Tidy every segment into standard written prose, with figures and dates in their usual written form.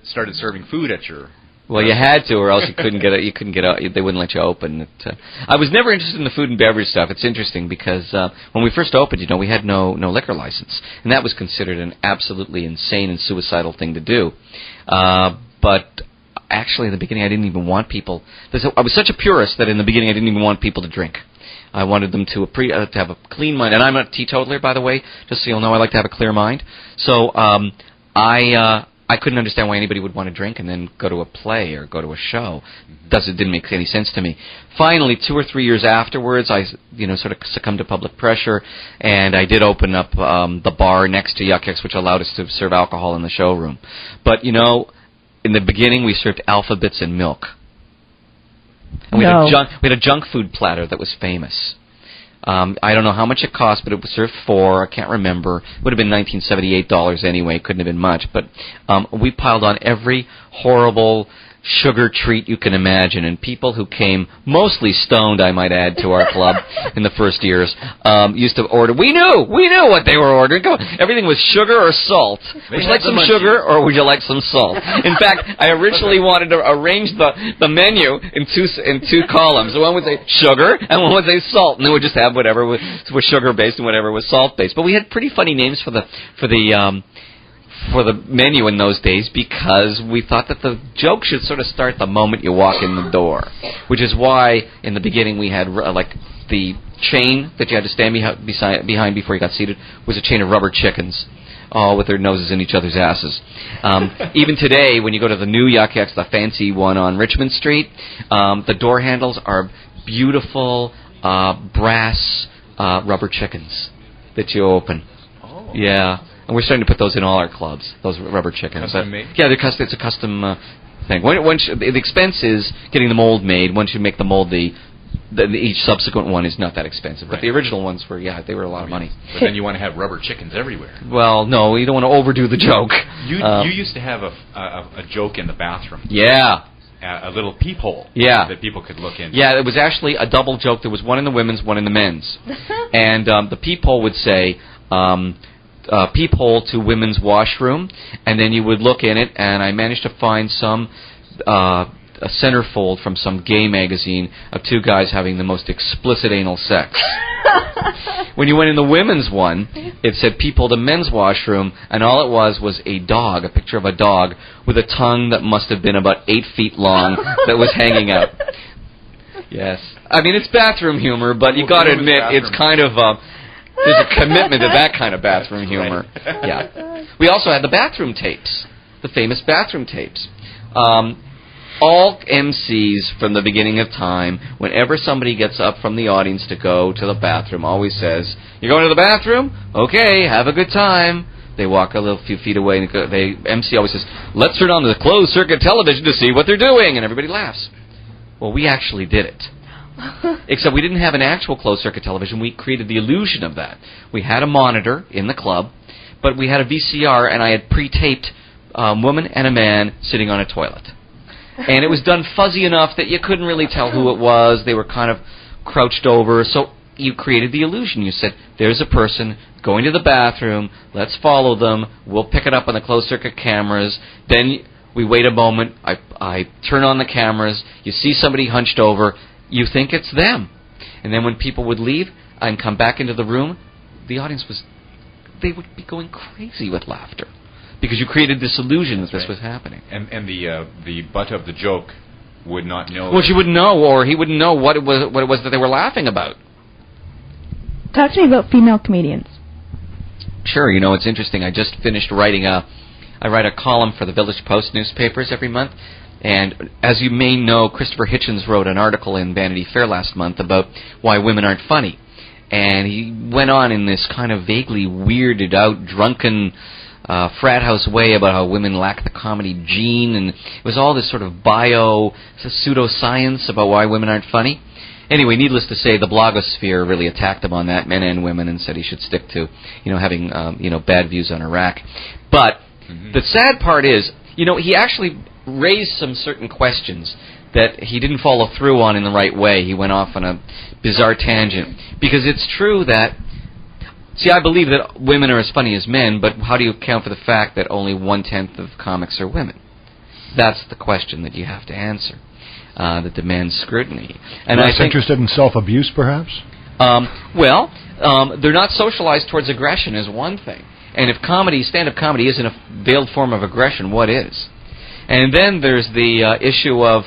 started serving food at your. Well, you had to, or else you couldn't get it. You couldn't get out. They wouldn't let you open. I was never interested in the food and beverage stuff. It's interesting because when we first opened, we had no liquor license, and that was considered an absolutely insane and suicidal thing to do. But actually, in the beginning, I didn't even want people. I was such a purist that in the beginning, I didn't even want people to drink. I wanted them to have a clean mind, and I'm a teetotaler, by the way. Just so you'll know, I like to have a clear mind. So I couldn't understand why anybody would want to drink and then go to a play or go to a show. It didn't make any sense to me. Finally, 2 or 3 years afterwards, I sort of succumbed to public pressure, and I did open up the bar next to YukYuks, which allowed us to serve alcohol in the showroom. But in the beginning, we served alphabets and milk. And we had a junk food platter that was famous. I don't know how much it cost, but it was served for, I can't remember. It would have been $1978 anyway. Couldn't have been much. But we piled on every horrible sugar treat you can imagine, and people who came, mostly stoned, I might add, to our club in the first years, used to order. We knew what they were ordering. Everything was sugar or salt. Would you like some sugar or would you like some salt? In fact, I originally wanted to arrange the menu in two columns. One would say sugar and one would say salt, and then we'd just have whatever was sugar-based and whatever was salt-based. But we had pretty funny names for the menu in those days because we thought that the joke should sort of start the moment you walk in the door, which is why in the beginning we had the chain that you had to stand behind before you got seated was a chain of rubber chickens, all with their noses in each other's asses. Even today, when you go to the new YukYuks, the fancy one on Richmond Street, the door handles are beautiful brass rubber chickens that you open. Oh. Yeah. And we're starting to put those in all our clubs, those rubber chickens. Custom made? Yeah, it's a custom thing. The expense is getting the mold made. Once you make the mold, each subsequent one is not that expensive. But the original ones were, they were a lot of money. But then you want to have rubber chickens everywhere. Well, no, you don't want to overdo the joke. You used to have a joke in the bathroom. Yeah. A little peephole that people could look in. Yeah, it was actually a double joke. There was one in the women's, one in the men's. And the peephole would say... peephole to women's washroom, and then you would look in it, and I managed to find a centerfold from some gay magazine of two guys having the most explicit anal sex. When you went in the women's one, it said peephole to men's washroom, and all it was a dog, a picture of a dog, with a tongue that must have been about 8 feet long that was hanging out. Yes. I mean, it's bathroom humor, but you got to admit, it's kind of... there's a commitment to that kind of bathroom humor. Right. Yeah. We also had the bathroom tapes, the famous bathroom tapes. All MCs from the beginning of time, whenever somebody gets up from the audience to go to the bathroom, always says, "You're going to the bathroom? Okay, have a good time." They walk a few feet away, and MC always says, "Let's turn on the closed-circuit television to see what they're doing," and everybody laughs. Well, we actually did it. Except we didn't have an actual closed-circuit television. We created the illusion of that. We had a monitor in the club, but we had a VCR, and I had pre-taped a woman and a man sitting on a toilet. And it was done fuzzy enough that you couldn't really tell who it was. They were kind of crouched over. So you created the illusion. You said, there's a person going to the bathroom. Let's follow them. We'll pick it up on the closed-circuit cameras. Then we wait a moment. I turn on the cameras. You see somebody hunched over. You think it's them. And then when people would leave and come back into the room, the audience they would be going crazy with laughter. Because you created this illusion that this was happening. And the butt of the joke would not know. Well, she wouldn't know, or he wouldn't know what it was that they were laughing about. Talk to me about female comedians. Sure, it's interesting. I just finished writing I write a column for the Village Post newspapers every month. And as you may know, Christopher Hitchens wrote an article in Vanity Fair last month about why women aren't funny. And he went on in this kind of vaguely weirded out, drunken frat house way about how women lack the comedy gene. And it was all this sort of pseudoscience about why women aren't funny. Anyway, needless to say, the blogosphere really attacked him on that, men and women, and said he should stick to, having, bad views on Iraq. But the sad part is, he actually raised some certain questions that he didn't follow through on in the right way. He went off on a bizarre tangent. Because it's true that See, I believe that women are as funny as men, but how do you account for the fact that only 1/10 of comics are women? That's the question that you have to answer, that demands scrutiny. And Less interested in self-abuse, perhaps? They're not socialized towards aggression is one thing. And if stand-up comedy isn't a veiled form of aggression, what is? And then there's the issue of,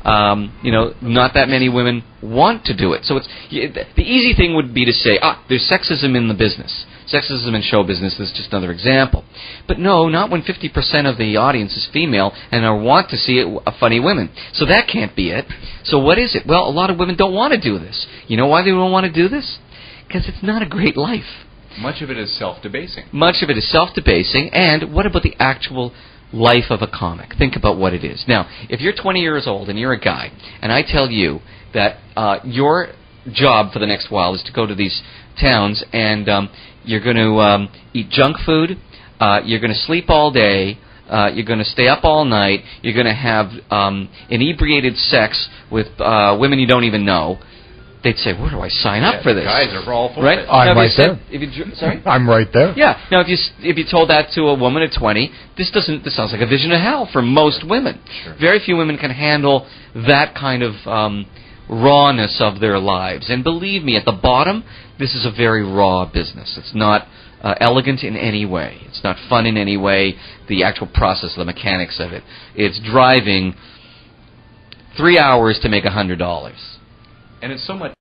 not that many women want to do it. So the easy thing would be to say, there's sexism in the business. Sexism in show business is just another example. But no, not when 50% of the audience is female and want to see funny women. So that can't be it. So what is it? Well, a lot of women don't want to do this. You know why they don't want to do this? Because it's not a great life. Much of it is self-debasing. Much of it is self-debasing, and what about the actual life of a comic? Think about what it is. Now, if you're 20 years old and you're a guy, and I tell you that your job for the next while is to go to these towns and you're going to eat junk food, you're going to sleep all day, you're going to stay up all night, you're going to have inebriated sex with women you don't even know, they'd say, where do I sign up for this? Guys are all for right? it. I'm right there. Sorry? I'm right there. Yeah. Now, if you told that to a woman at 20, this sounds like a vision of hell for most women. Sure. Very few women can handle that kind of rawness of their lives. And believe me, at the bottom, this is a very raw business. It's not elegant in any way. It's not fun in any way. The actual process, the mechanics of it. It's driving 3 hours to make $100. And it's so much